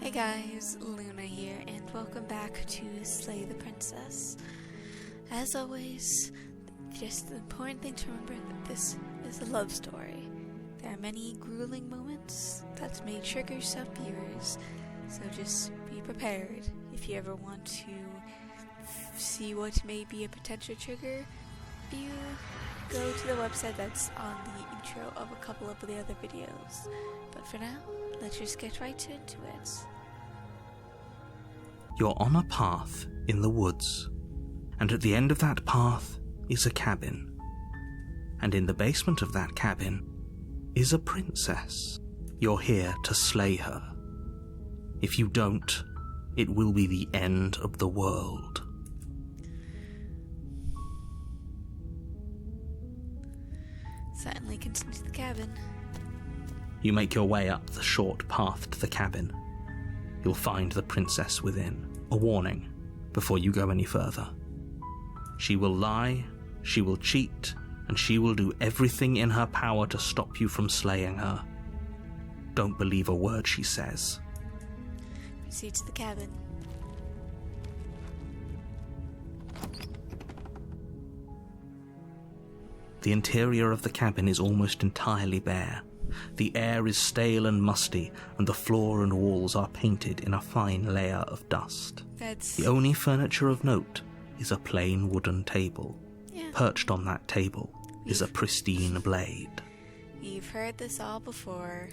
Hey guys, Luna here, and welcome back to Slay the Princess. As always, just the important thing to remember that this is a love story. There are many grueling moments that may trigger some viewers, so just be prepared. If you ever want to see what may be a potential trigger, you go to the website that's on the intro of a couple of the other videos. But for now, let's just get right into it. You're on a path in the woods, and at the end of that path is a cabin. And in the basement of that cabin is a princess. You're here to slay her. If you don't, it will be the end of the world. Certainly continue to the cabin. You make your way up the short path to the cabin. You'll find the princess within. A warning before you go any further. She will lie, she will cheat, and she will do everything in her power to stop you from slaying her. Don't believe a word she says. Proceed to the cabin. The interior of the cabin is almost entirely bare. The air is stale and musty, and the floor and walls are painted in a fine layer of dust. The only furniture of note is a plain wooden table. Yeah. Perched on that table is a pristine blade. You've heard this all before.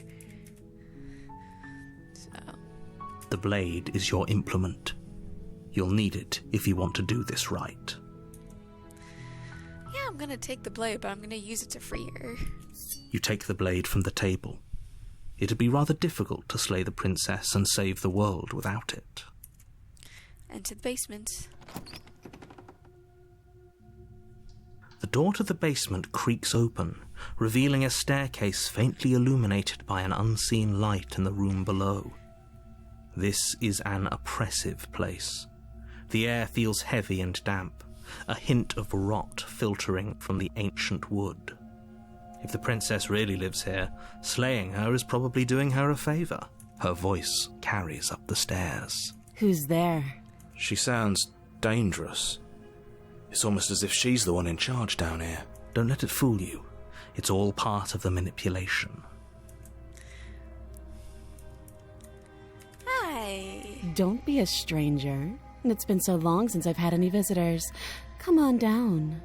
So. The blade is your implement. You'll need it if you want to do this right. Yeah, I'm gonna take the blade, but I'm gonna use it to free her. You take the blade from the table. It'd be rather difficult to slay the princess and save the world without it. Enter the basement. The door to the basement creaks open, revealing a staircase faintly illuminated by an unseen light in the room below. This is an oppressive place. The air feels heavy and damp, a hint of rot filtering from the ancient wood. If the princess really lives here, slaying her is probably doing her a favour. Her voice carries up the stairs. Who's there? She sounds dangerous. It's almost as if she's the one in charge down here. Don't let it fool you. It's all part of the manipulation. Hi. Don't be a stranger. It's been so long since I've had any visitors. Come on down.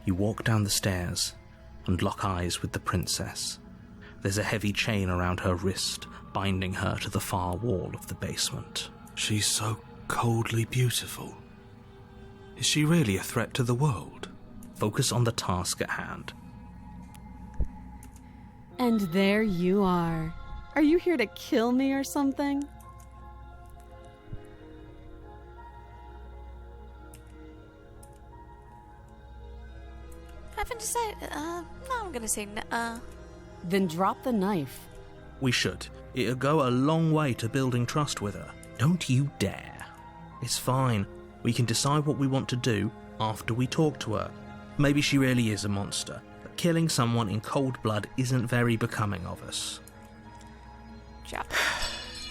You walk down the stairs and lock eyes with the princess. There's a heavy chain around her wrist, binding her to the far wall of the basement. She's so coldly beautiful. Is she really a threat to the world? Focus on the task at hand. And there you are. Are you here to kill me or something? I haven't decided. No, I'm gonna say no. Then drop the knife. We should. It'll go a long way to building trust with her. Don't you dare. It's fine. We can decide what we want to do after we talk to her. Maybe she really is a monster, but killing someone in cold blood isn't very becoming of us. Drop.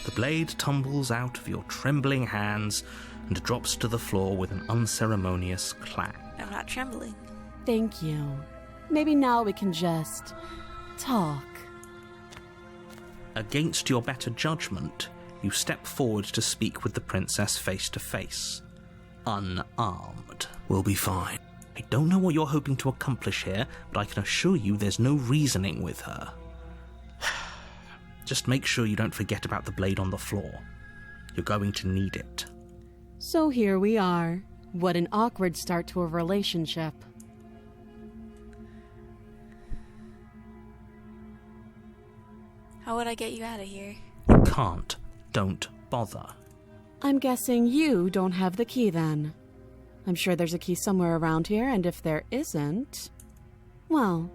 The blade tumbles out of your trembling hands and drops to the floor with an unceremonious clang. I'm not trembling. Thank you. Maybe now we can just talk. Against your better judgment, you step forward to speak with the princess face to face. Unarmed. We'll be fine. I don't know what you're hoping to accomplish here, but I can assure you there's no reasoning with her. Just make sure you don't forget about the blade on the floor. You're going to need it. So here we are. What an awkward start to a relationship. How would I get you out of here? You can't. Don't bother. I'm guessing you don't have the key then. I'm sure there's a key somewhere around here, and if there isn't, well,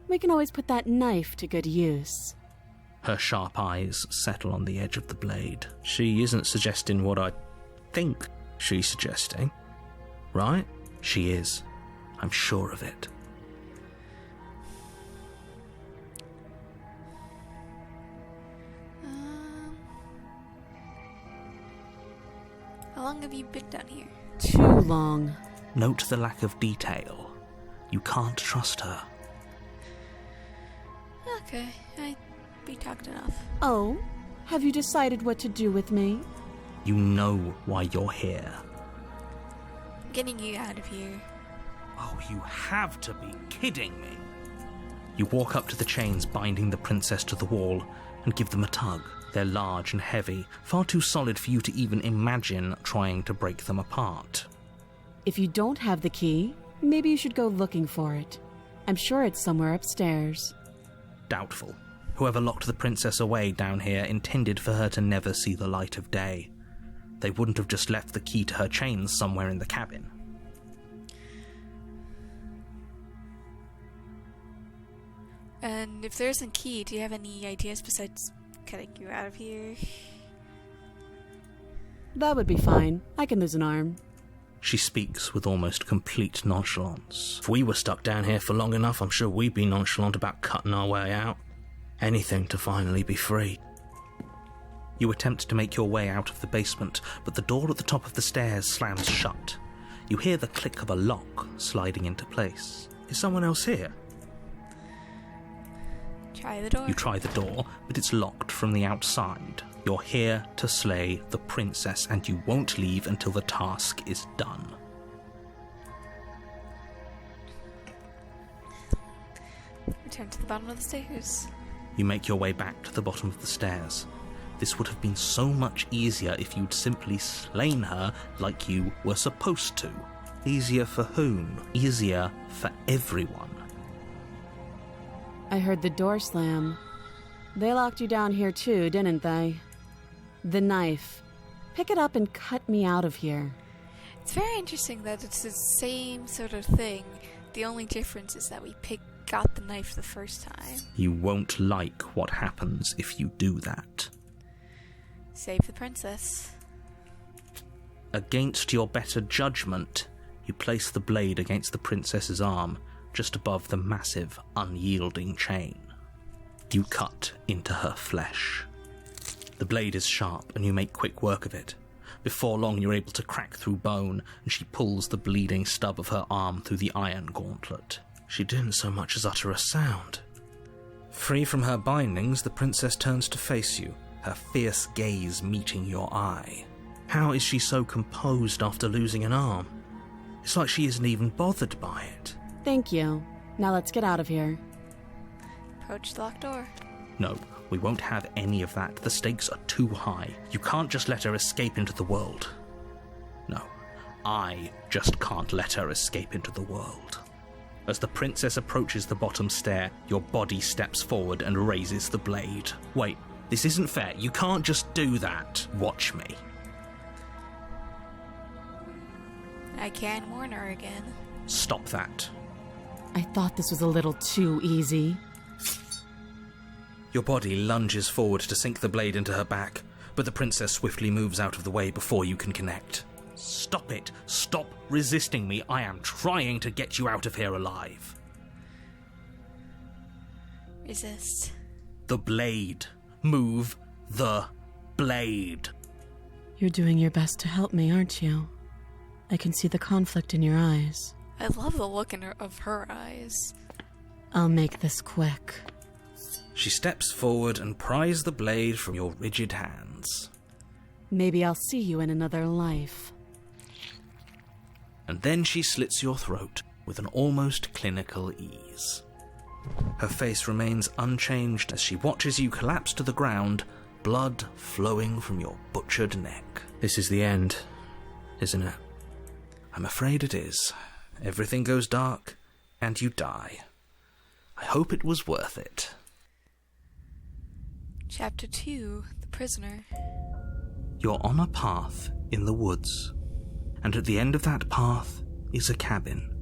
we can always put that knife to good use. Her sharp eyes settle on the edge of the blade. She isn't suggesting what I think she's suggesting, right? She is. I'm sure of it. How long have you been down here? Too long. Note the lack of detail. You can't trust her. Okay, we talked enough. Oh? Have you decided what to do with me? You know why you're here. I'm getting you out of here. Oh, you have to be kidding me. You walk up to the chains binding the princess to the wall and give them a tug. They're large and heavy, far too solid for you to even imagine trying to break them apart. If you don't have the key, maybe you should go looking for it. I'm sure it's somewhere upstairs. Doubtful. Whoever locked the princess away down here intended for her to never see the light of day. They wouldn't have just left the key to her chains somewhere in the cabin. And if there isn't a key, do you have any ideas besides getting you out of here? That would be fine. I can lose an arm. She speaks with almost complete nonchalance. If we were stuck down here for long enough, I'm sure we'd be nonchalant about cutting our way out. Anything to finally be free. You attempt to make your way out of the basement, but the door at the top of the stairs slams shut. You hear the click of a lock sliding into place. Is someone else here? Try the door. You try the door, but it's locked from the outside. You're here to slay the princess, and you won't leave until the task is done. Return to the bottom of the stairs. You make your way back to the bottom of the stairs. This would have been so much easier if you'd simply slain her like you were supposed to. Easier for whom? Easier for everyone. I heard the door slam. They locked you down here too, didn't they? The knife. Pick it up and cut me out of here. It's very interesting that it's the same sort of thing. The only difference is that we got the knife the first time. You won't like what happens if you do that. Save the princess. Against your better judgment, you place the blade against the princess's arm, just above the massive, unyielding chain. You cut into her flesh. The blade is sharp, and you make quick work of it. Before long, you're able to crack through bone, and she pulls the bleeding stub of her arm through the iron gauntlet. She didn't so much as utter a sound. Free from her bindings, the princess turns to face you, her fierce gaze meeting your eye. How is she so composed after losing an arm? It's like she isn't even bothered by it. Thank you. Now let's get out of here. Approach the locked door. No, we won't have any of that. The stakes are too high. You can't just let her escape into the world. No, I just can't let her escape into the world. As the princess approaches the bottom stair, your body steps forward and raises the blade. Wait, this isn't fair. You can't just do that. Watch me. I can warn her again. Stop that. I thought this was a little too easy. Your body lunges forward to sink the blade into her back, but the princess swiftly moves out of the way before you can connect. Stop it! Stop resisting me! I am trying to get you out of here alive. Resist. The blade. Move the blade. You're doing your best to help me, aren't you? I can see the conflict in your eyes. I love the look of her eyes. I'll make this quick. She steps forward and pries the blade from your rigid hands. Maybe I'll see you in another life. And then she slits your throat with an almost clinical ease. Her face remains unchanged as she watches you collapse to the ground, blood flowing from your butchered neck. This is the end, isn't it? I'm afraid it is. Everything goes dark, and you die. I hope it was worth it. Chapter 2, The Prisoner. You're on a path in the woods, and at the end of that path is a cabin.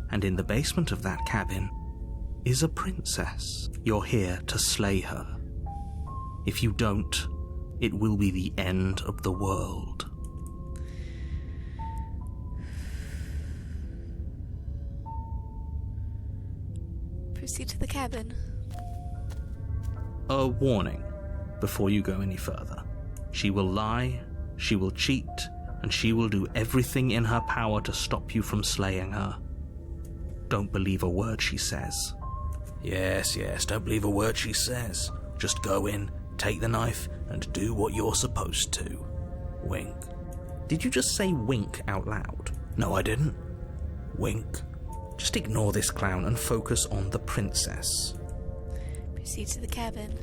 And in the basement of that cabin is a princess. You're here to slay her. If you don't, it will be the end of the world. Proceed to the cabin. A warning before you go any further. She will lie, she will cheat, and she will do everything in her power to stop you from slaying her. Don't believe a word she says. Yes, don't believe a word she says. Just go in, take the knife, and do what you're supposed to. Wink. Did you just say wink out loud? No, I didn't. Wink. Just ignore this clown and focus on the princess. Proceed to the cabin.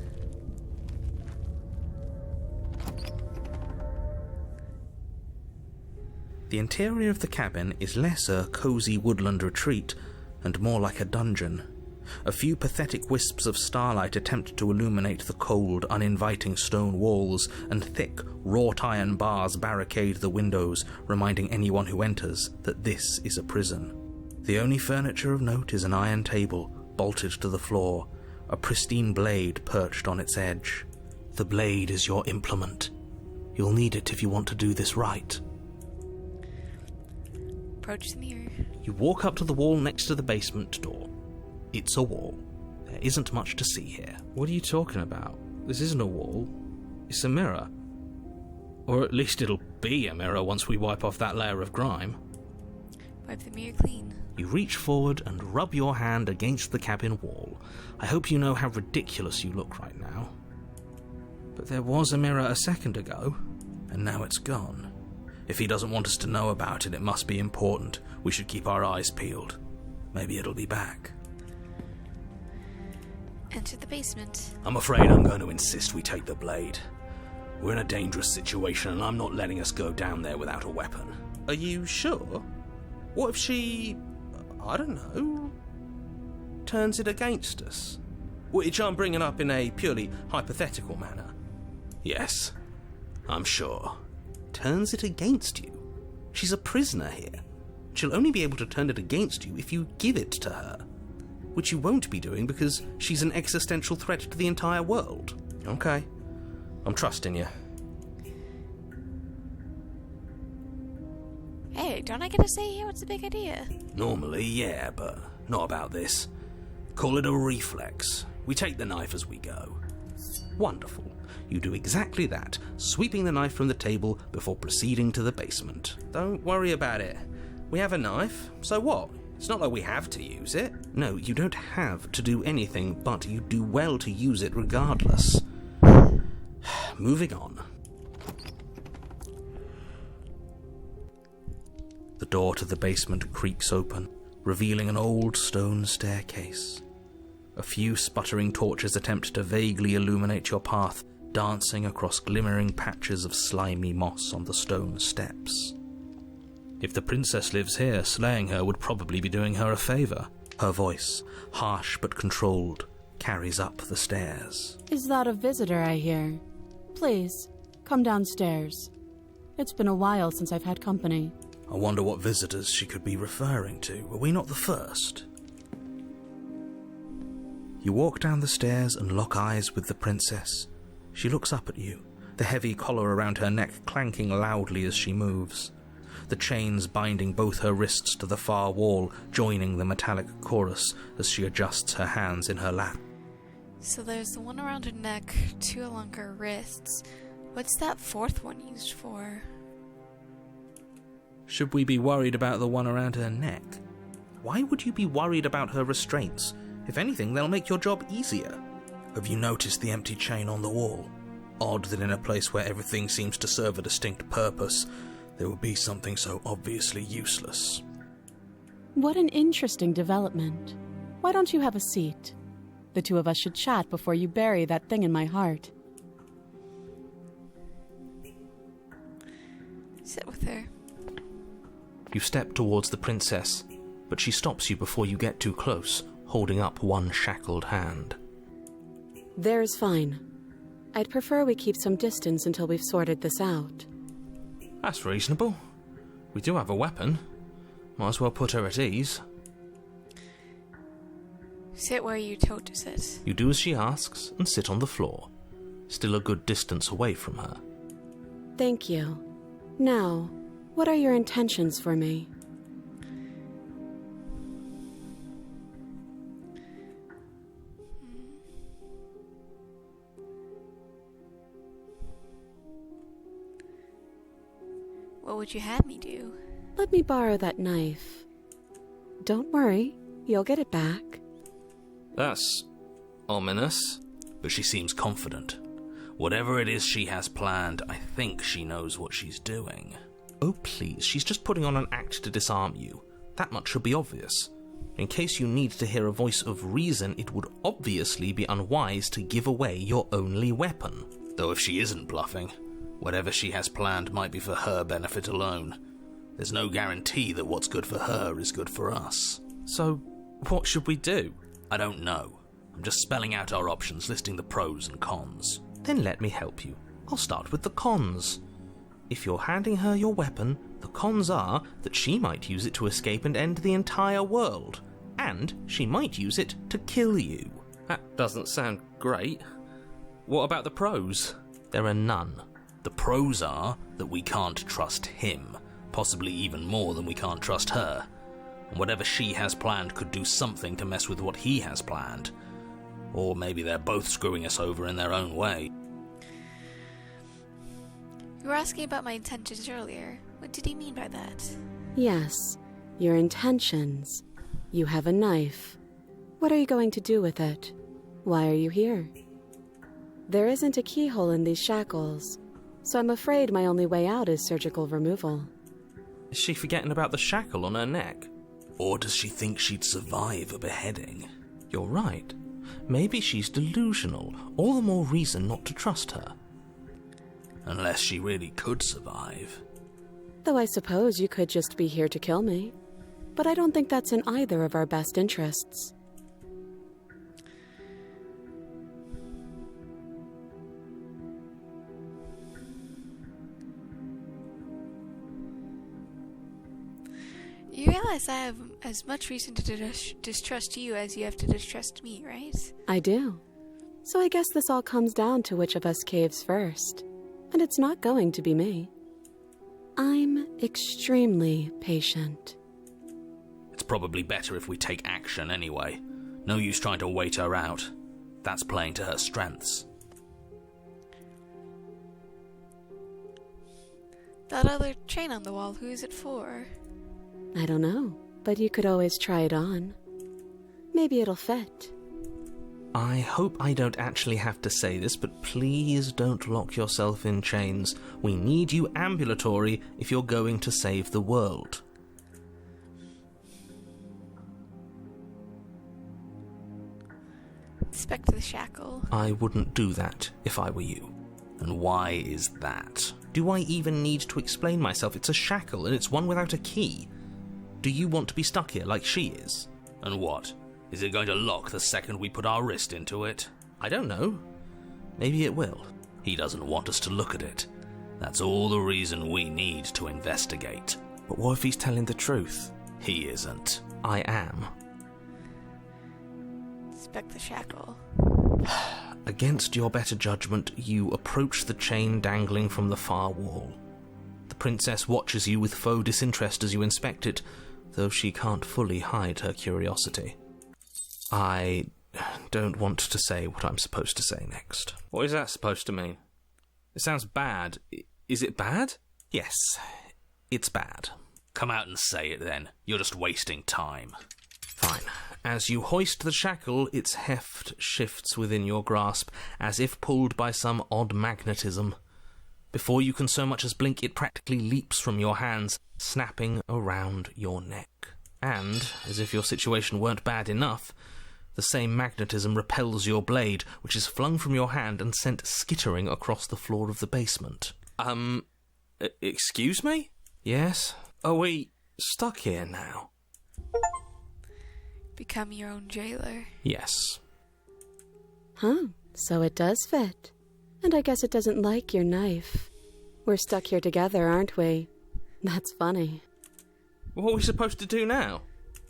The interior of the cabin is less a cosy woodland retreat and more like a dungeon. A few pathetic wisps of starlight attempt to illuminate the cold, uninviting stone walls, and thick, wrought iron bars barricade the windows, reminding anyone who enters that this is a prison. The only furniture of note is an iron table, bolted to the floor, a pristine blade perched on its edge. The blade is your implement. You'll need it if you want to do this right. Approach the mirror. You walk up to the wall next to the basement door. It's a wall. There isn't much to see here. What are you talking about? This isn't a wall. It's a mirror. Or at least it'll be a mirror once we wipe off that layer of grime. Wipe the mirror clean. You reach forward and rub your hand against the cabin wall. I hope you know how ridiculous you look right now. But there was a mirror a second ago, and now it's gone. If he doesn't want us to know about it, it must be important. We should keep our eyes peeled. Maybe it'll be back. Enter the basement. I'm afraid I'm going to insist we take the blade. We're in a dangerous situation, and I'm not letting us go down there without a weapon. Are you sure? What if she, I don't know, turns it against us? Which I'm bringing up in a purely hypothetical manner. Yes, I'm sure. Turns it against you? She's a prisoner here. She'll only be able to turn it against you if you give it to her. Which you won't be doing because she's an existential threat to the entire world. Okay, I'm trusting you. Hey, don't I get to say here what's the big idea? Normally, yeah, but not about this. Call it a reflex. We take the knife as we go. Wonderful. You do exactly that, sweeping the knife from the table before proceeding to the basement. Don't worry about it. We have a knife, so what? It's not like we have to use it. No, you don't have to do anything, but you do well to use it regardless. Moving on. The door to the basement creaks open, revealing an old stone staircase. A few sputtering torches attempt to vaguely illuminate your path, dancing across glimmering patches of slimy moss on the stone steps. If the princess lives here, slaying her would probably be doing her a favour. Her voice, harsh but controlled, carries up the stairs. Is that a visitor I hear? Please, come downstairs. It's been a while since I've had company. I wonder what visitors she could be referring to. Were we not the first? You walk down the stairs and lock eyes with the princess. She looks up at you, the heavy collar around her neck clanking loudly as she moves. The chains binding both her wrists to the far wall, joining the metallic chorus as she adjusts her hands in her lap. So there's the one around her neck, two along her wrists. What's that fourth one used for? Should we be worried about the one around her neck? Why would you be worried about her restraints? If anything, they'll make your job easier. Have you noticed the empty chain on the wall? Odd that in a place where everything seems to serve a distinct purpose, there would be something so obviously useless. What an interesting development. Why don't you have a seat? The two of us should chat before you bury that thing in my heart. Sit with her. You step towards the princess, but she stops you before you get too close, holding up one shackled hand. There's fine. I'd prefer we keep some distance until we've sorted this out. That's reasonable. We do have a weapon. Might as well put her at ease. Sit where you're told to sit. You do as she asks and sit on the floor, still a good distance away from her. Thank you. Now, what are your intentions for me? What would you have me do? Let me borrow that knife. Don't worry, you'll get it back. That's ominous. But she seems confident. Whatever it is she has planned, I think she knows what she's doing. Oh, please, she's just putting on an act to disarm you. That much should be obvious. In case you need to hear a voice of reason, it would obviously be unwise to give away your only weapon. Though if she isn't bluffing, whatever she has planned might be for her benefit alone. There's no guarantee that what's good for her is good for us. So, what should we do? I don't know. I'm just spelling out our options, listing the pros and cons. Then let me help you. I'll start with the cons. If you're handing her your weapon, the cons are that she might use it to escape and end the entire world. And she might use it to kill you. That doesn't sound great. What about the pros? There are none. The pros are that we can't trust him, possibly even more than we can't trust her. And whatever she has planned could do something to mess with what he has planned. Or maybe they're both screwing us over in their own way. You were asking about my intentions earlier. What did he mean by that? Yes, your intentions. You have a knife. What are you going to do with it? Why are you here? There isn't a keyhole in these shackles, so I'm afraid my only way out is surgical removal. Is she forgetting about the shackle on her neck? Or does she think she'd survive a beheading? You're right. Maybe she's delusional. All the more reason not to trust her. Unless she really could survive. Though I suppose you could just be here to kill me. But I don't think that's in either of our best interests. You realize I have as much reason to distrust you as you have to distrust me, right? I do. So I guess this all comes down to which of us caves first. And it's not going to be me. I'm extremely patient. It's probably better if we take action anyway. No use trying to wait her out. That's playing to her strengths. That other chain on the wall, who is it for? I don't know, but you could always try it on. Maybe it'll fit. I hope I don't actually have to say this, but please don't lock yourself in chains. We need you ambulatory if you're going to save the world. Inspect the shackle. I wouldn't do that if I were you. And why is that? Do I even need to explain myself? It's a shackle, and it's one without a key. Do you want to be stuck here like she is? And what? Is it going to lock the second we put our wrist into it? I don't know. Maybe it will. He doesn't want us to look at it. That's all the reason we need to investigate. But what if he's telling the truth? He isn't. I am. Inspect the shackle. Against your better judgment, you approach the chain dangling from the far wall. The princess watches you with faux disinterest as you inspect it, though she can't fully hide her curiosity. I don't want to say what I'm supposed to say next. What is that supposed to mean? It sounds bad. Is it bad? Yes, it's bad. Come out and say it then. You're just wasting time. Fine. As you hoist the shackle, its heft shifts within your grasp, as if pulled by some odd magnetism. Before you can so much as blink, it practically leaps from your hands, snapping around your neck. And, as if your situation weren't bad enough, the same magnetism repels your blade, which is flung from your hand and sent skittering across the floor of the basement. Excuse me? Yes? Are we stuck here now? Become your own jailer. Yes. Huh, so it does fit. And I guess it doesn't like your knife. We're stuck here together, aren't we? That's funny. What are we supposed to do now?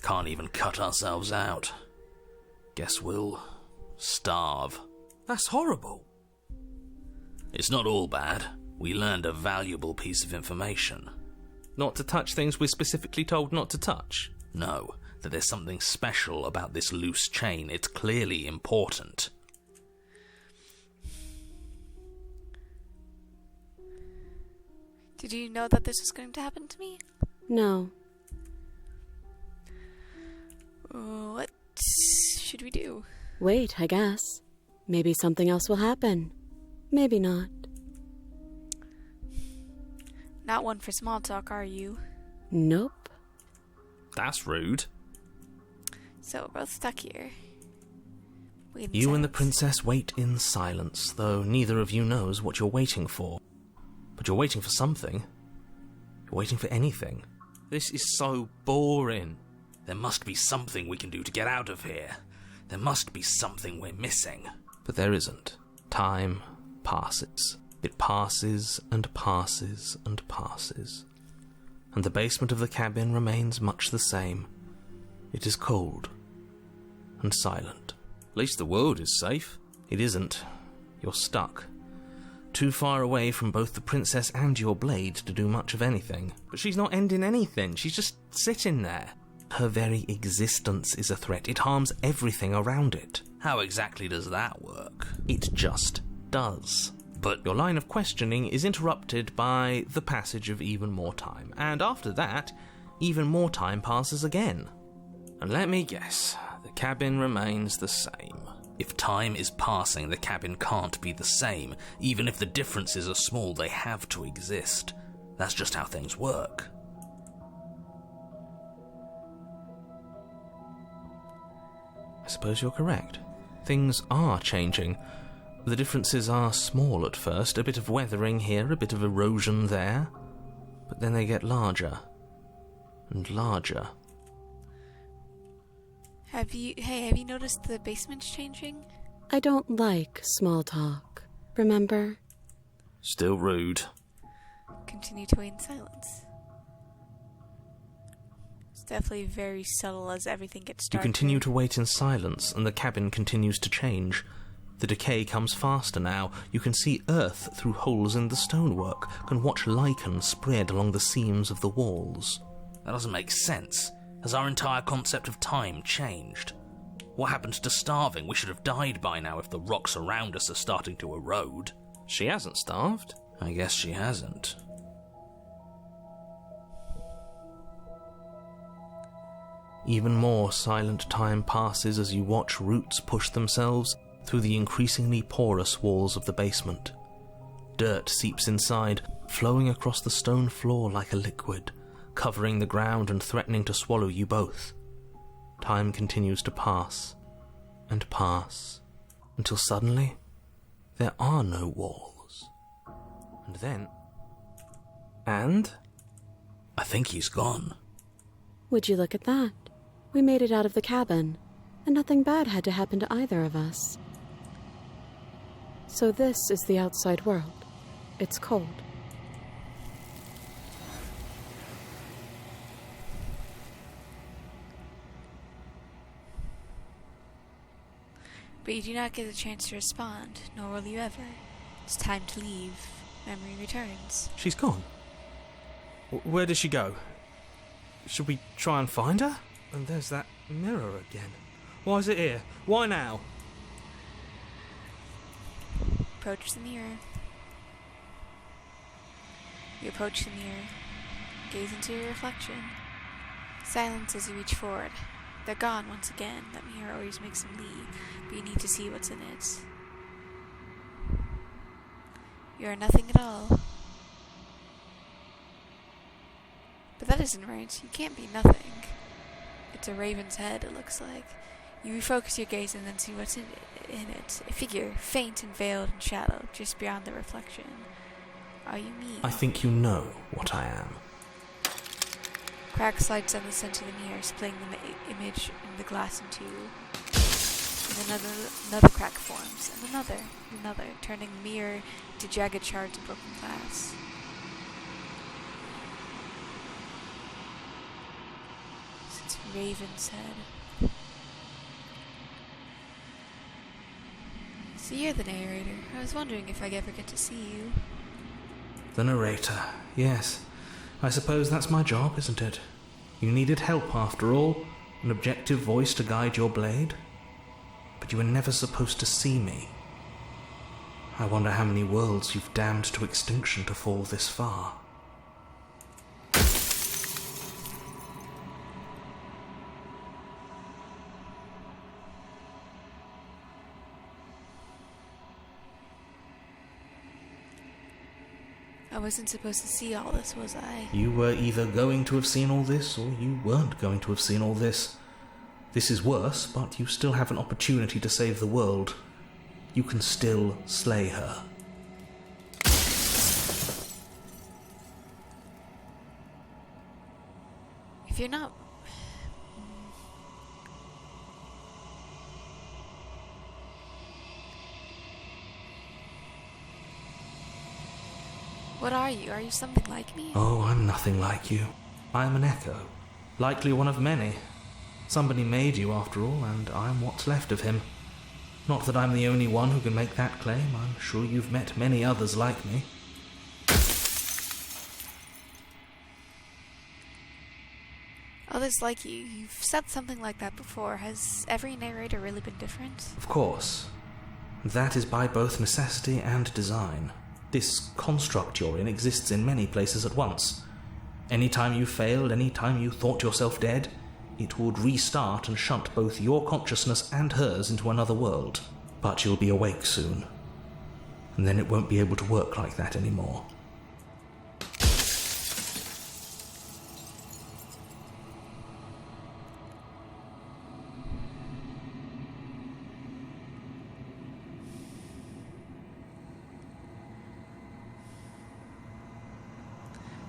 Can't even cut ourselves out. Guess we'll starve. That's horrible. It's not all bad. We learned a valuable piece of information. Not to touch things we're specifically told not to touch? No, that there's something special about this loose chain. It's clearly important. Did you know that this was going to happen to me? No. What should we do? Wait, I guess. Maybe something else will happen. Maybe not. Not one for small talk, are you? Nope. That's rude. So we're both stuck here. You and the princess wait in silence, though neither of you knows what you're waiting for. But you're waiting for something. You're waiting for anything. This is so boring. There must be something we can do to get out of here. There must be something we're missing. But there isn't. Time passes. It passes and passes and passes. And the basement of the cabin remains much the same. It is cold and silent. At least the world is safe. It isn't. You're stuck. Too far away from both the princess and your blade to do much of anything. But she's not ending anything. She's just sitting there. Her very existence is a threat. It harms everything around it. How exactly does that work? It just does. But your line of questioning is interrupted by the passage of even more time. And after that, even more time passes again. And let me guess, the cabin remains the same. If time is passing, the cabin can't be the same. Even if the differences are small, they have to exist. That's just how things work. I suppose you're correct. Things are changing. The differences are small at first, a bit of weathering here, a bit of erosion there. But then they get larger and larger. Have you noticed the basement's changing? I don't like small talk. Remember? Still rude. Continue to wait in silence. It's definitely very subtle as everything gets darker. You continue to wait in silence, and the cabin continues to change. The decay comes faster now. You can see earth through holes in the stonework, can watch lichen spread along the seams of the walls. That doesn't make sense. Has our entire concept of time changed? What happened to starving? We should have died by now if the rocks around us are starting to erode. She hasn't starved. I guess she hasn't. Even more silent time passes as you watch roots push themselves through the increasingly porous walls of the basement. Dirt seeps inside, flowing across the stone floor like a liquid, covering the ground and threatening to swallow you both. Time continues to pass and pass, until suddenly there are no walls. And then... I think he's gone. Would you look at that? We made it out of the cabin, and nothing bad had to happen to either of us. So this is the outside world. It's cold. But you do not get a chance to respond, nor will you ever. It's time to leave. Memory returns. She's gone. Where did she go? Should we try and find her? And there's that mirror again. Why is it here? Why now? Approach the mirror. You approach the mirror. Gaze into your reflection. Silence as you reach forward. They're gone once again. That mirror always makes them leave, but you need to see what's in it. You are nothing at all. But that isn't right. You can't be nothing. It's a raven's head, it looks like. You refocus your gaze and then see what's in it. A figure, faint and veiled in shadow, just beyond the reflection. Are you me? I think you know what I am. Crack slides down the center of the mirror, splitting the image in the glass in two. And another crack forms, and another, turning the mirror into jagged shards of broken glass. It's Raven's head. So you're the narrator. I was wondering if I'd ever get to see you. The narrator, yes. I suppose that's my job, isn't it? You needed help, after all. An objective voice to guide your blade. But you were never supposed to see me. I wonder how many worlds you've damned to extinction to fall this far. I wasn't supposed to see all this, was I? You were either going to have seen all this, or you weren't going to have seen all this. This is worse, but you still have an opportunity to save the world. You can still slay her. If you're not... What are you? Are you something like me? Oh, I'm nothing like you. I am an echo. Likely one of many. Somebody made you, after all, and I'm what's left of him. Not that I'm the only one who can make that claim. I'm sure you've met many others like me. Others like you. You've said something like that before. Has every narrator really been different? Of course. That is by both necessity and design. This construct you're in exists in many places at once. Any time you failed, any time you thought yourself dead, it would restart and shunt both your consciousness and hers into another world. But you'll be awake soon. And then it won't be able to work like that anymore.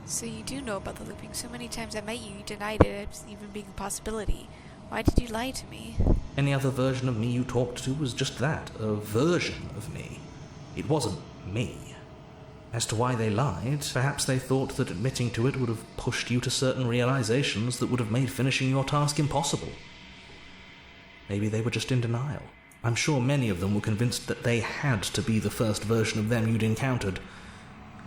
So you do know about the looping. So many times I met you, you denied it as even being a possibility. Why did you lie to me? Any other version of me you talked to was just that, a version of me. It wasn't me. As to why they lied, perhaps they thought that admitting to it would have pushed you to certain realizations that would have made finishing your task impossible. Maybe they were just in denial. I'm sure many of them were convinced that they had to be the first version of them you'd encountered.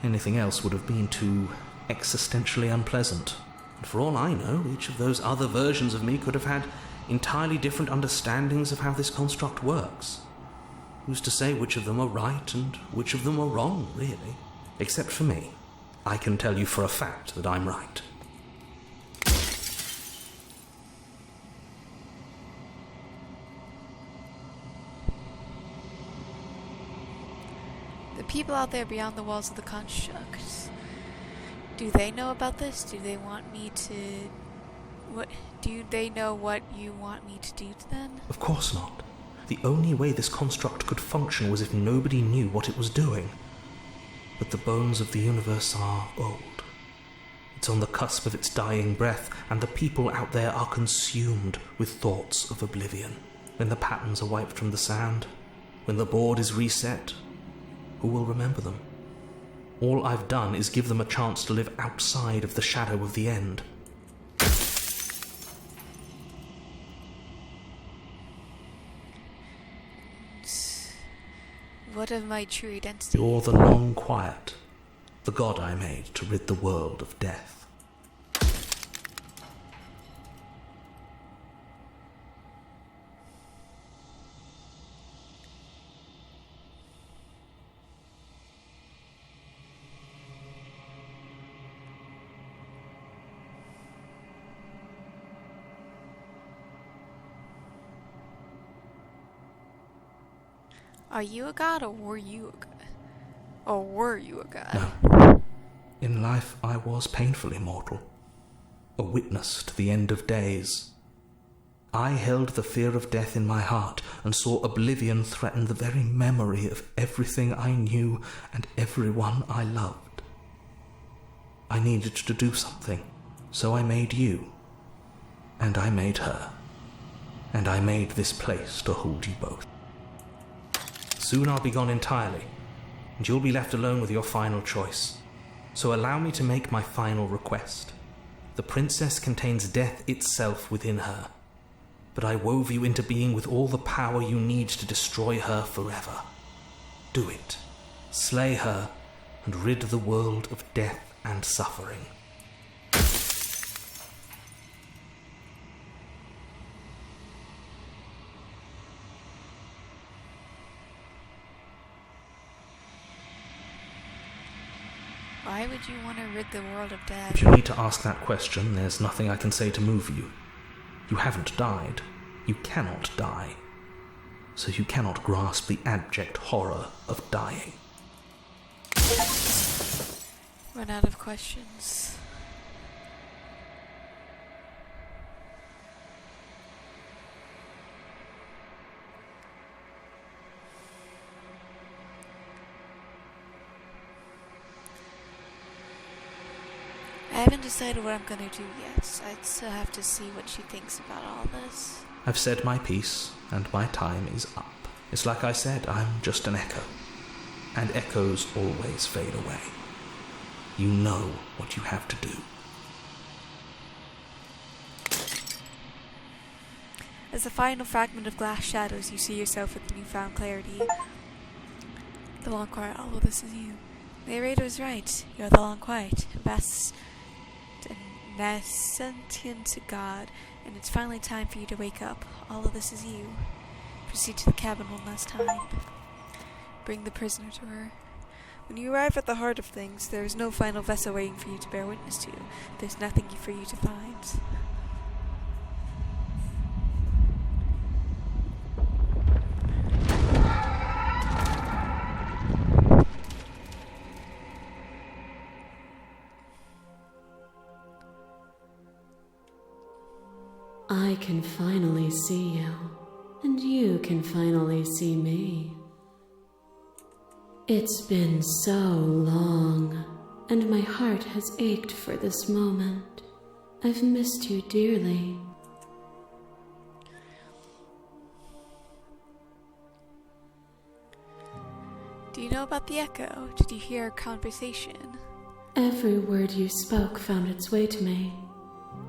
Anything else would have been too existentially unpleasant. And for all I know, each of those other versions of me could have had entirely different understandings of how this construct works. Who's to say which of them are right and which of them are wrong, really? Except for me. I can tell you for a fact that I'm right. The people out there beyond the walls of the construct, do they know about this? Do they want me to... What? Do they know what you want me to do to them? Of course not. The only way this construct could function was if nobody knew what it was doing. But the bones of the universe are old. It's on the cusp of its dying breath, and the people out there are consumed with thoughts of oblivion. When the patterns are wiped from the sand, when the board is reset, who will remember them? All I've done is give them a chance to live outside of the shadow of the end. What of my true identity? You're the long quiet, the god I made to rid the world of death. Are you a god, or were you a god? Or were you a god? No. In life I was painfully mortal, a witness to the end of days. I held the fear of death in my heart and saw oblivion threaten the very memory of everything I knew and everyone I loved. I needed to do something, so I made you, and I made her, and I made this place to hold you both. Soon I'll be gone entirely, and you'll be left alone with your final choice. So allow me to make my final request. The princess contains death itself within her, but I wove you into being with all the power you need to destroy her forever. Do it. Slay her, and rid the world of death and suffering. Why would you want to rid the world of death? If you need to ask that question, there's nothing I can say to move you. You haven't died. You cannot die. So you cannot grasp the abject horror of dying. run out of questions. I haven't decided what I'm gonna do yet. I'd still have to see what she thinks about all this. I've said my piece, and my time is up. It's like I said, I'm just an echo. And echoes always fade away. You know what you have to do. As the final fragment of glass shadows, you see yourself with newfound clarity. The long quiet, all of this is you. Narrator is right. You're the long quiet. Vast and sentient to God, and it's finally time for you to wake up. All of this is you. Proceed to the cabin one last time. Bring the prisoner to her. When you arrive at the heart of things, there is no final vessel waiting for you to bear witness to. There's nothing for you to find. I can finally see you, and you can finally see me. It's been so long, and my heart has ached for this moment. I've missed you dearly. Do you know about the echo? Did you hear our conversation? Every word you spoke found its way to me.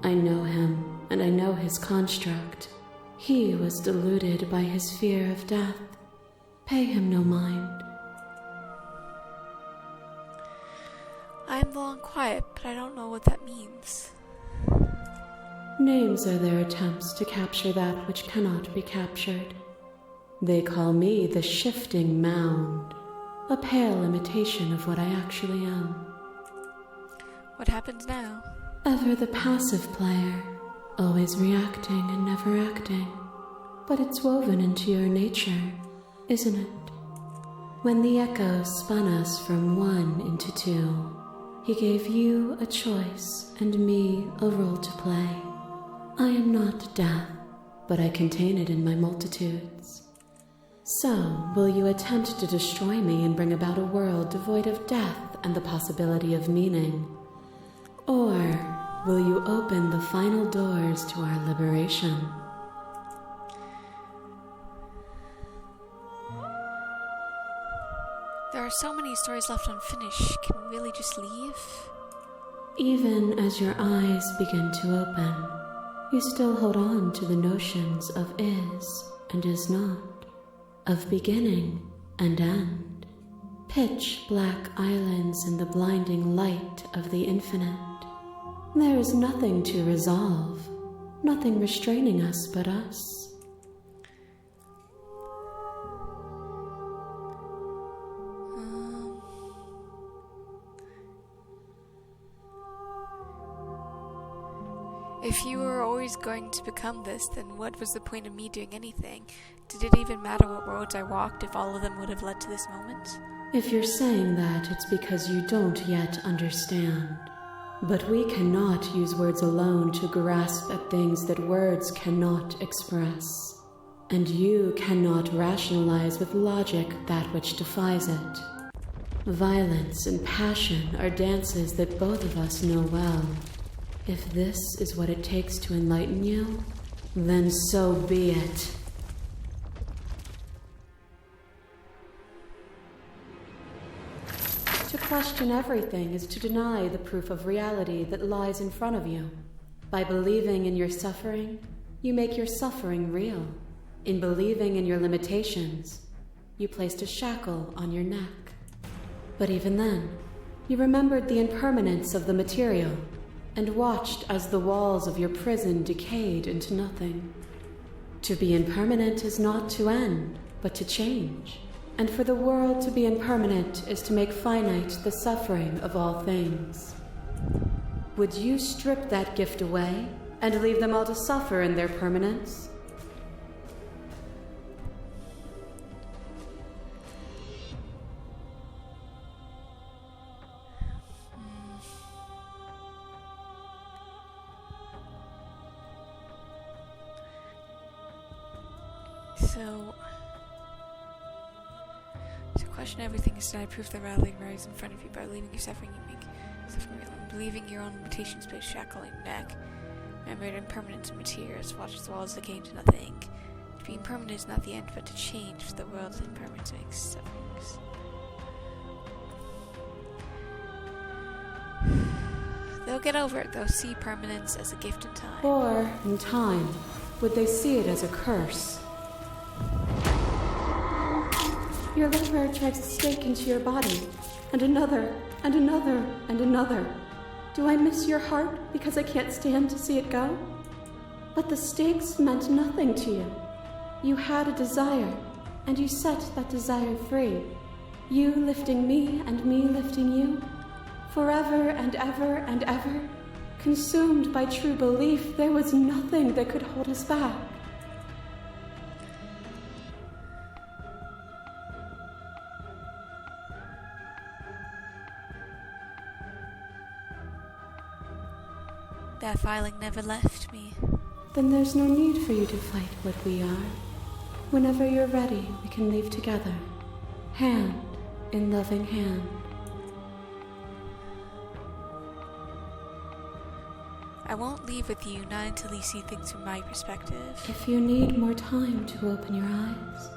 I know him, and I know his construct. He was deluded by his fear of death. Pay him no mind. I'm long quiet, but I don't know what that means. Names are their attempts to capture that which cannot be captured. They call me the shifting mound, a pale imitation of what I actually am. What happens now? Ever the passive player, always reacting and never acting. But it's woven into your nature, isn't it? When the echo spun us from one into two, he gave you a choice and me a role to play. I am not death, but I contain it in my multitudes. So, will you attempt to destroy me and bring about a world devoid of death and the possibility of meaning? Or will you open the final doors to our liberation? There are so many stories left unfinished. Can we really just leave? Even as your eyes begin to open, you still hold on to the notions of is and is not, of beginning and end, pitch black islands in the blinding light of the infinite. There is nothing to resolve, nothing restraining us but us. If you were always going to become this, then what was the point of me doing anything? Did it even matter what roads I walked if all of them would have led to this moment? If you're saying that, it's because you don't yet understand. But we cannot use words alone to grasp at things that words cannot express. And you cannot rationalize with logic that which defies it. Violence and passion are dances that both of us know well. If this is what it takes to enlighten you, then so be it. To question everything is to deny the proof of reality that lies in front of you. By believing in your suffering, you make your suffering real. In believing in your limitations, you placed a shackle on your neck. But even then, you remembered the impermanence of the material and watched as the walls of your prison decayed into nothing. To be impermanent is not to end, but to change. And for the world to be impermanent is to make finite the suffering of all things. Would you strip that gift away and leave them all to suffer in their permanence? So, to question everything is deny proof that reality rise in front of you by leaving your suffering. You make suffering real, and believing your own limitations by shackling your neck. Remember that impermanence in materials, watch the walls decay into nothing. To be impermanent is not the end, but to change, for the world's impermanence makes sufferings. They'll get over it. They'll see permanence as a gift in time. Or, in time, would they see it as a curse? Your liver drives a stake into your body, and another, and another, and another. Do I miss your heart because I can't stand to see it go? But the stakes meant nothing to you. You had a desire, and you set that desire free. You lifting me and me lifting you. Forever and ever and ever, consumed by true belief, there was nothing that could hold us back. That feeling never left me. Then there's no need for you to fight what we are. Whenever you're ready, we can leave together, hand in loving hand. I won't leave with you, not until you see things from my perspective. If you need more time to open your eyes,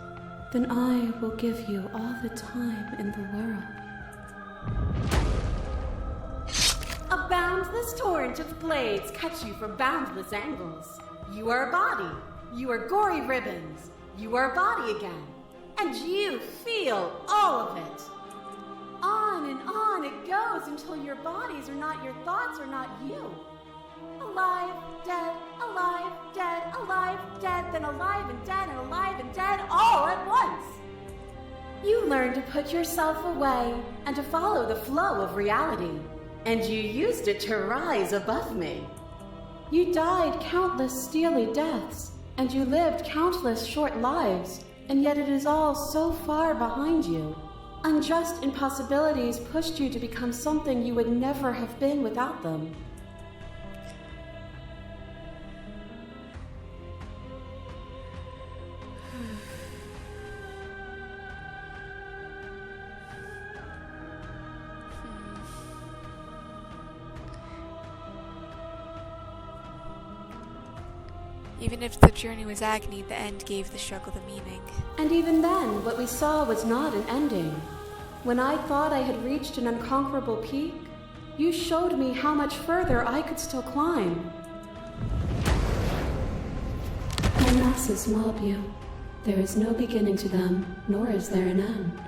then I will give you all the time in the world. A boundless torrent of blades cut you from boundless angles. You are a body. You are gory ribbons. You are a body again. And you feel all of it. On and on it goes until your bodies are not your thoughts or not you. Alive, dead, alive, dead, then alive and dead, all at once. You learn to put yourself away and to follow the flow of reality. And you used it to rise above me. You died countless steely deaths, and you lived countless short lives, and yet it is all so far behind you. Unjust impossibilities pushed you to become something you would never have been without them. Even if the journey was agony, the end gave the struggle the meaning. And even then, what we saw was not an ending. When I thought I had reached an unconquerable peak, you showed me how much further I could still climb. My masses mob you. There is no beginning to them, nor is there an end.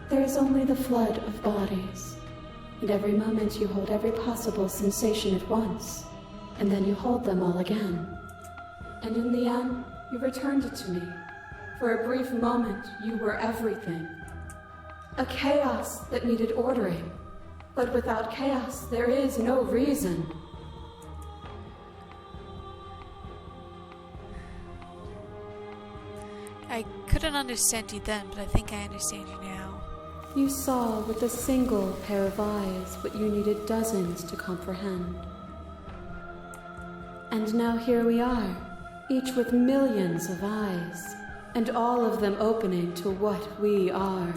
There is only the flood of bodies. And every moment you hold every possible sensation at once, and then you hold them all again. And in the end, you returned it to me. For a brief moment, you were everything. A chaos that needed ordering. But without chaos, there is no reason. I couldn't understand you then, but I think I understand you now. You saw with a single pair of eyes what you needed dozens to comprehend. And now here we are. Each with millions of eyes, and all of them opening to what we are.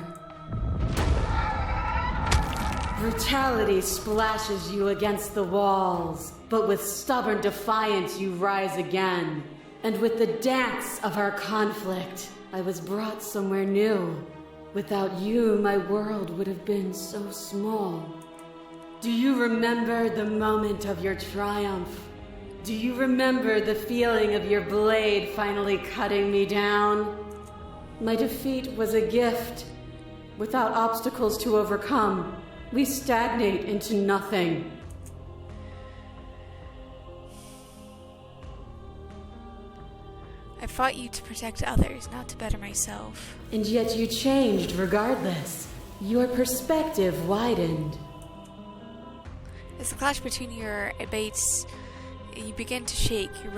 Brutality splashes you against the walls, but with stubborn defiance you rise again. And with the dance of our conflict, I was brought somewhere new. Without you, my world would have been so small. Do you remember the moment of your triumph? Do you remember the feeling of your blade finally cutting me down? My defeat was a gift. Without obstacles to overcome, we stagnate into nothing. I fought you to protect others, not to better myself. And yet you changed regardless. Your perspective widened. As the clash between your abates, you begin to shake, your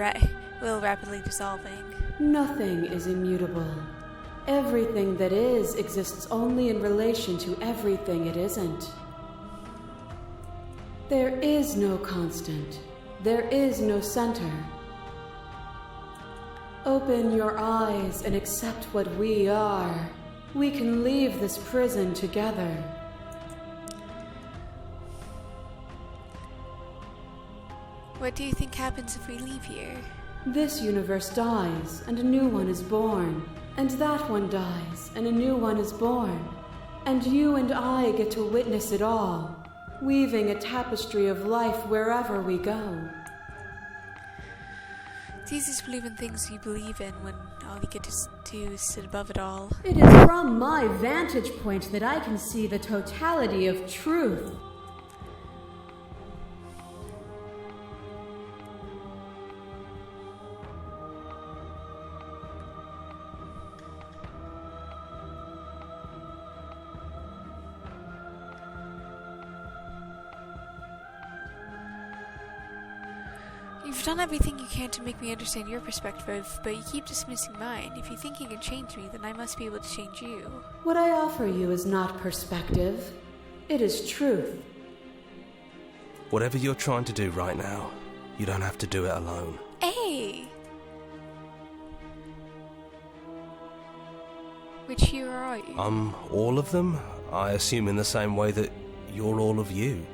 will rapidly dissolving. Nothing is immutable. Everything that is exists only in relation to everything it isn't. There is no constant. There is no center. Open your eyes and accept what we are. We can leave this prison together. What do you think happens if we leave here? This universe dies, and a new one is born. And that one dies, and a new one is born. And you and I get to witness it all, weaving a tapestry of life wherever we go. It's easy to believe in things you believe in when all you get to do is sit above it all. It is from my vantage point that I can see the totality of truth. You've done everything you can to make me understand your perspective, but you keep dismissing mine. If you think you can change me, then I must be able to change you. What I offer you is not perspective. It is truth. Whatever you're trying to do right now, you don't have to do it alone. Hey! Which hero are you? All of them? I assume in the same way that you're all of you.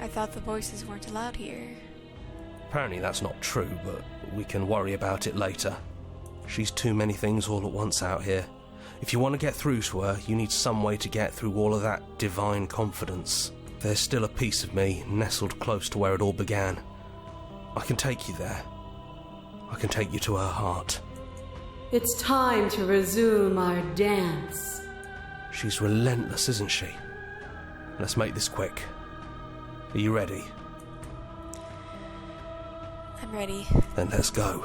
I thought the voices weren't allowed here. Apparently that's not true, but we can worry about it later. She's too many things all at once out here. If you want to get through to her, you need some way to get through all of that divine confidence. There's still a piece of me nestled close to where it all began. I can take you there. I can take you to her heart. It's time to resume our dance. She's relentless, isn't she? Let's make this quick. Are you ready? I'm ready. Then let's go.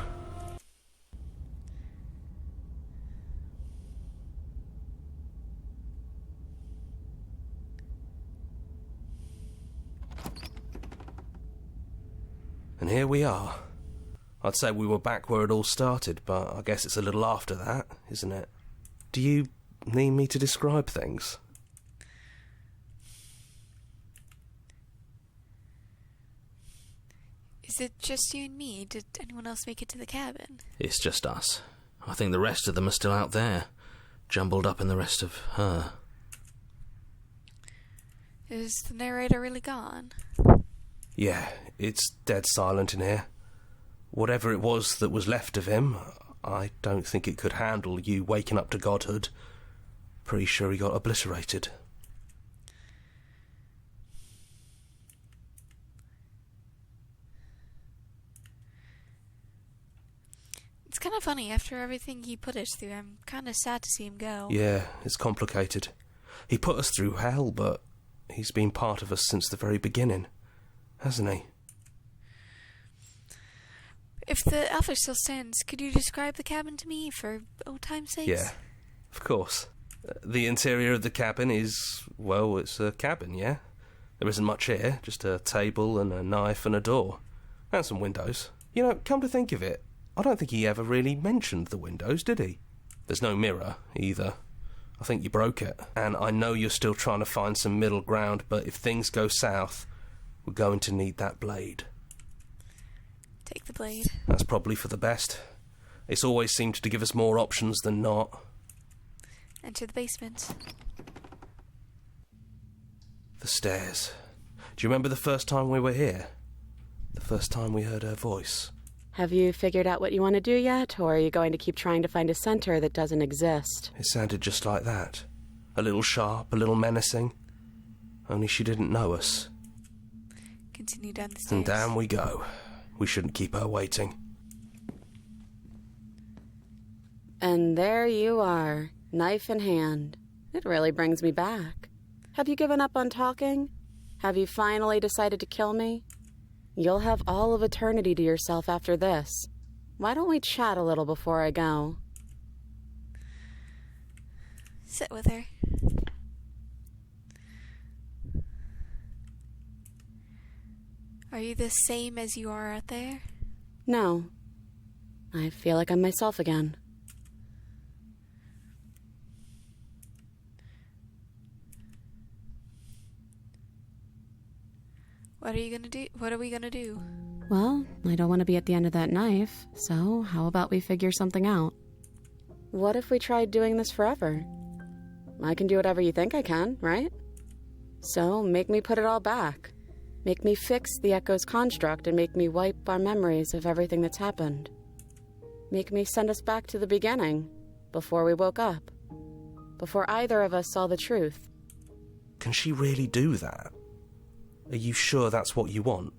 And here we are. I'd say we were back where it all started, but I guess it's a little after that, isn't it? Do you need me to describe things? Is it just you and me? Did anyone else make it to the cabin? It's just us. I think the rest of them are still out there, jumbled up in the rest of her. Is the narrator really gone? Yeah, it's dead silent in here. Whatever it was that was left of him, I don't think it could handle you waking up to godhood. Pretty sure he got obliterated. It's kind of funny. After everything he put us through, I'm kind of sad to see him go. Yeah, it's complicated. He put us through hell, but he's been part of us since the very beginning, hasn't he? If the offer still stands, could you describe the cabin to me for old time's sake? Yeah, of course. The interior of the cabin is, well, it's a cabin, yeah? There isn't much here, just a table and a knife and a door. And some windows. You know, come to think of it, I don't think he ever really mentioned the windows, did he? There's no mirror, either. I think you broke it. And I know you're still trying to find some middle ground, but if things go south, we're going to need that blade. Take the blade. That's probably for the best. It's always seemed to give us more options than not. Enter the basement. The stairs. Do you remember the first time we were here? The first time we heard her voice? Have you figured out what you want to do yet, or are you going to keep trying to find a center that doesn't exist? It sounded just like that. A little sharp, a little menacing. Only she didn't know us. Continue down the stairs. And down we go. We shouldn't keep her waiting. And there you are, knife in hand. It really brings me back. Have you given up on talking? Have you finally decided to kill me? You'll have all of eternity to yourself after this. Why don't we chat a little before I go? Sit with her. Are you the same as you are out there? No. I feel like I'm myself again. What are you gonna do? What are we gonna do? Well, I don't want to be at the end of that knife, so how about we figure something out? What if we tried doing this forever? I can do whatever you think I can, right? So, make me put it all back. Make me fix the Echo's construct and make me wipe our memories of everything that's happened. Make me send us back to the beginning, before we woke up. Before either of us saw the truth. Can she really do that? Are you sure that's what you want?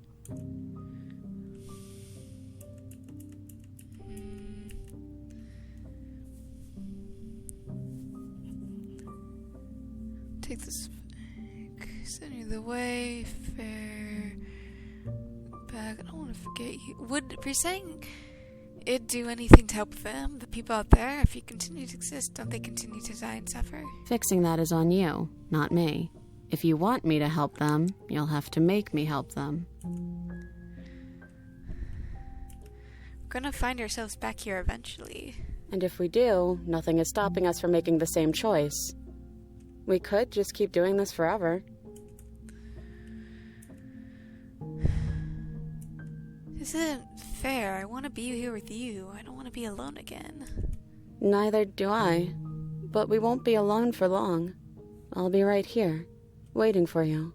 Take this send you the way, fair back. I don't want to forget you. Would you're saying it'd do anything to help them, the people out there? If you continue to exist, don't they continue to die and suffer? Fixing that is on you, not me. If you want me to help them, you'll have to make me help them. We're gonna find ourselves back here eventually. And if we do, nothing is stopping us from making the same choice. We could just keep doing this forever. This isn't fair. I want to be here with you. I don't want to be alone again. Neither do I. But we won't be alone for long. I'll be right here, waiting for you.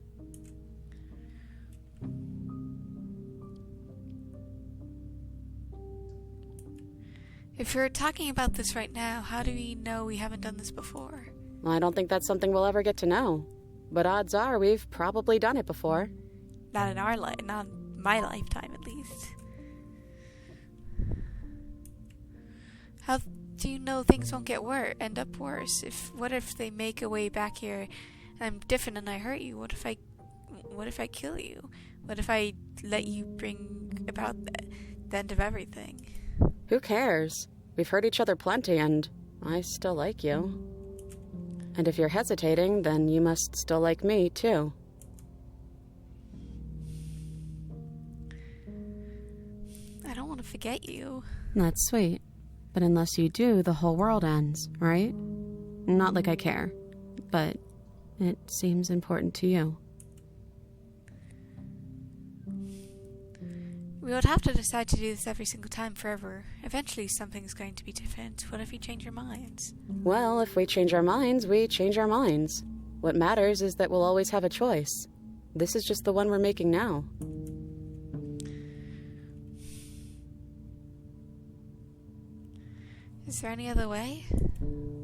If you're talking about this right now, how do we know we haven't done this before? I don't think that's something we'll ever get to know. But odds are we've probably done it before. Not in our life, not in my lifetime at least. How do you know things won't get end up worse? What if they make a way back here and I'm different and I hurt you? What if I kill you? What if I let you bring about the end of everything? Who cares? We've hurt each other plenty and I still like you. And if you're hesitating, then you must still like me, too. I don't want to forget you. That's sweet. But unless you do, the whole world ends, right? Not like I care, but it seems important to you. We would have to decide to do this every single time forever. Eventually something's going to be different. What if you change your minds? Well, if we change our minds, we change our minds. What matters is that we'll always have a choice. This is just the one we're making now. Is there any other way?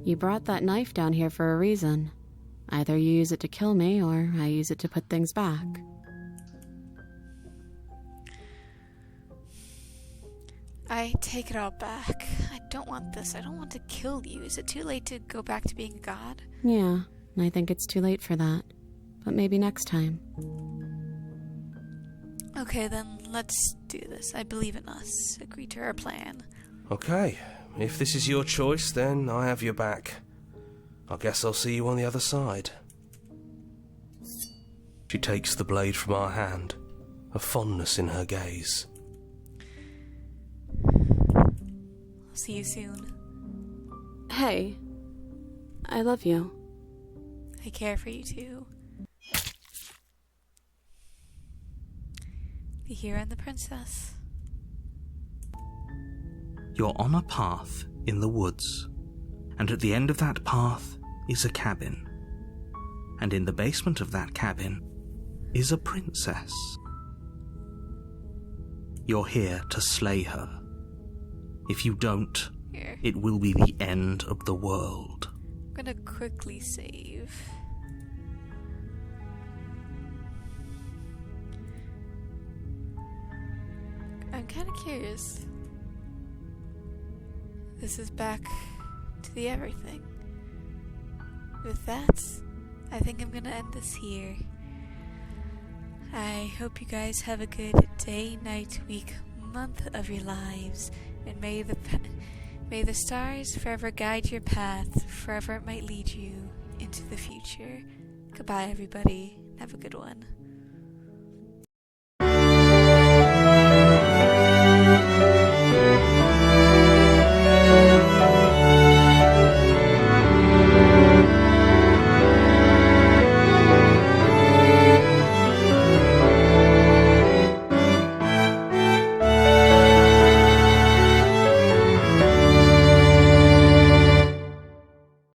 You brought that knife down here for a reason. Either you use it to kill me, or I use it to put things back. I take it all back. I don't want this. I don't want to kill you. Is it too late to go back to being a god? Yeah, I think it's too late for that. But maybe next time. Okay, then let's do this. I believe in us. Agree to our plan. Okay, if this is your choice, then I have your back. I guess I'll see you on the other side. She takes the blade from our hand, a fondness in her gaze. I'll see you soon. Hey, I love you. I care for you too. The hero and the princess. You're on a path in the woods, and at the end of that path is a cabin. And in the basement of that cabin is a princess. You're here to slay her. If you don't, Here. it will be the end of the world. I'm gonna quickly save. I'm kinda curious. This is back to the everything. With that, I think I'm gonna end this here. I hope you guys have a good day, night, week, month of your lives, and may the stars forever guide your path, forever it might lead you into the future. Goodbye, everybody. Have a good one.